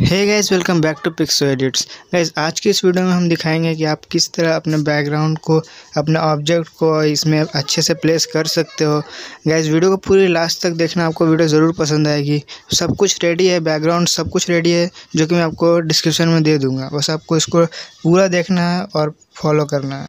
Hey guys, welcome back to Pixo Edits. Guys, आज की इस वीडियो में हम दिखाएंगे कि आप किस तरह अपने बैकग्राउंड को, अपने ऑब्जेक्ट को इसमें अच्छे से प्लेस कर सकते हो। गाइस, वीडियो को पूरी लास्ट तक देखना, आपको वीडियो ज़रूर पसंद आएगी। सब कुछ रेडी है, बैकग्राउंड सब कुछ रेडी है, जो कि मैं आपको डिस्क्रिप्शन में दे दूँगा। बस आपको इसको पूरा देखना है और फॉलो करना है।